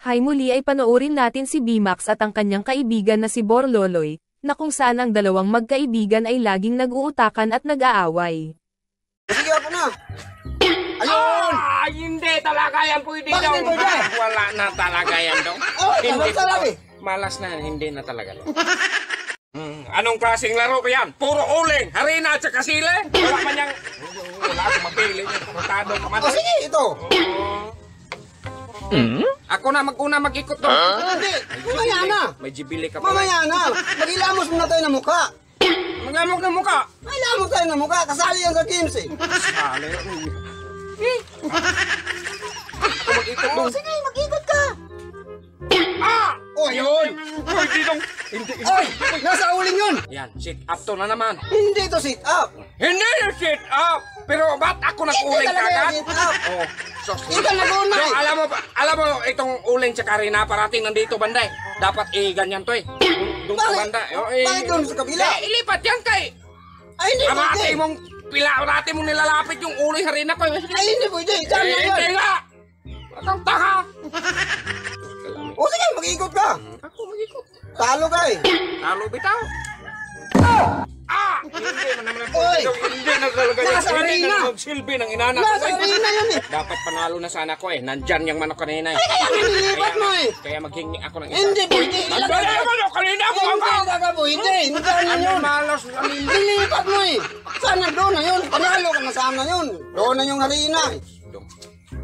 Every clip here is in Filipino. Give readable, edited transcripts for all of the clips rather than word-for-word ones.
Hay muli ay panoorin natin si Bimax at ang kanyang kaibigan na si Borloloy, na kung saan ang dalawang magkaibigan ay laging nag-uutakan at nag-aaway. Sige ako na. Ayun! Ah, hindi talaga yan pwede Bakit daw. hindi pwede? Wala na talaga yan daw. Oh, Hindi basta lang eh. Malas na, hindi na talaga daw. Anong klaseng laro ko yan? Puro uling, harina at saka sile. Wala man yang... Wala akong mapili. Rotado ka man. Oh, sige, ito. Ako na mag-una mag-ikot doon. Hindi, mamaya na. May jibili ka pa. Mamaya na. Mag-ilamos muna tayo ng mukha. Maglamog ng mukha. Ilamos tayo ng mukha. Kasali yan sa games eh. Sali. Ako mag-ikot doon. Sige, mag-ikot ka. Ah! Oh, yun. Pwede dong. Hindi. Oy, nasa uling yun. Yan, sit up to na naman. Hindi to sit up. Hindi yung sit up. Pero ba't ako nag-uling talaga kagad? yung sit up. Oh, sos. Ikaw nag-una So, eh. alam mo itong uling tsaka rin na parating nandito banda eh. Dapat ganyan to eh. Doon sa Bakit? banda. Bakit doon sa kabila? Ilipat yan kay. Ay, hindi Amate pwede. mong rati mong nilalapit yung uling harina ko. Ay, hindi pwede. Diyan na Hindi yun. nga. Atang taka. O sige, mag-ikot ka. Ako mag-ikot. Talo ka eh. Talo bitaw. Ah! Hindi man naman Oy! hindi na talaga yan. Nasa Hindi arena. na magsilbi ng inana. Nasa arena yun eh. Dapat panalo na sana ko eh. Nandyan yung manok kanina eh. Kaya nililipat mo eh. Kaya maghingi ako ng isa. Hindi pwede. Nandyan yung manok kanina mo Hindi ako. talaga pwede. Hindi na Ano yun. malas kanina. Nililipat mo eh. Sana doon na yun. Panalo ka na sana yun. Doon na yung harina eh.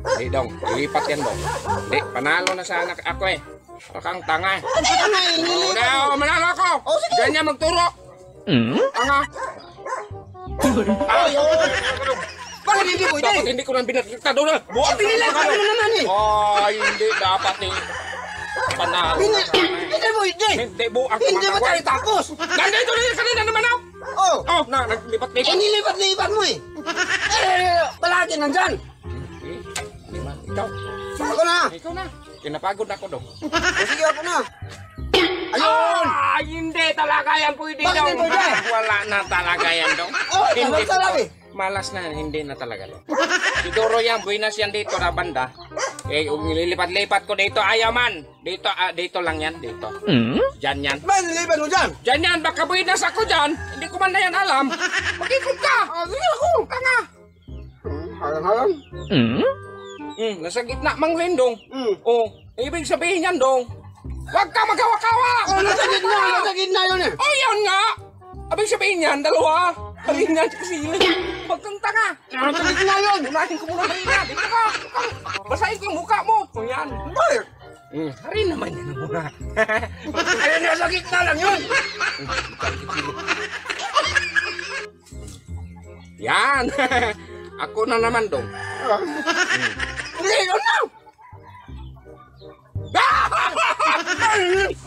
Hindi dong. Ilipat yan dong. Hindi. Panalo na sana ako eh. Akang tanga eh. Kaya nga eh. Oo Nililipat. na, manalo ako. Oh, sige. Ganyan magturo. Tanga. Oh, yun. Bakit hindi pwede? Dapat hindi ko nang binatita doon na. Buhat Pinilipat mo naman eh. Ay, hindi dapat eh. Panalo. Hindi pwede. Hindi buang Hindi ba tayo tapos? Nandito na yung kanina naman ako. Oh. Oh, naglipat-lipat. Eh, nilipat-lipat mo eh. Palagi nandyan. Ikaw. Ako na. Ikaw na. Kinapagod ako dong. O sige, ako na. Ayun. Ah, hindi talaga yan pwede Bakit dong. hindi pwede? Wala na talaga yan dong. Oh, basta lang eh. Malas na, hindi na talaga dong. Siguro yan, buinas yan dito na banda. Eh, nililipat-lipat ko dito, ayaw man. Dito, dito lang yan, dito. Diyan yan. Ba, nilipat mo dyan? Diyan yan, baka buinas ako dyan. Hindi ko man na yan alam. Mag-ikot ka. Sige ako. Tanga. Halang-halang. Nasa gitna mang lindong. Hmm. Oh, ibig sabihin yan dong. Huwag ka magawa-kawa. Oh, nasa gitna yun eh. Oh, yan nga. Ibig sabihin yan, dalawa. Harina at kasili. Huwag kang tanga. Nasa gitna yun. Unahin ko muna harina. Dito ka. Basahin ko yung mukha mo. O yan. Bakit? Harina naman yan ang muna. Ayun, nasa gitna lang yun. Yan. Ako na naman dong. Hindi, yun na.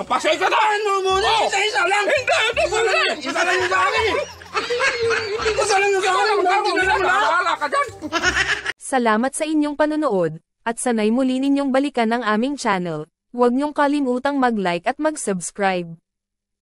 Pasay ka na. Ano muna? Isa-isa lang. Hindi pwede. Isa lang yung sa akin eh. Isa lang yung sa akin. Bahala ka dyan. Salamat sa inyong panonood, at sanay muli ninyong balikan ang aming channel. Huwag niyong kalimutang mag-like at mag-subscribe.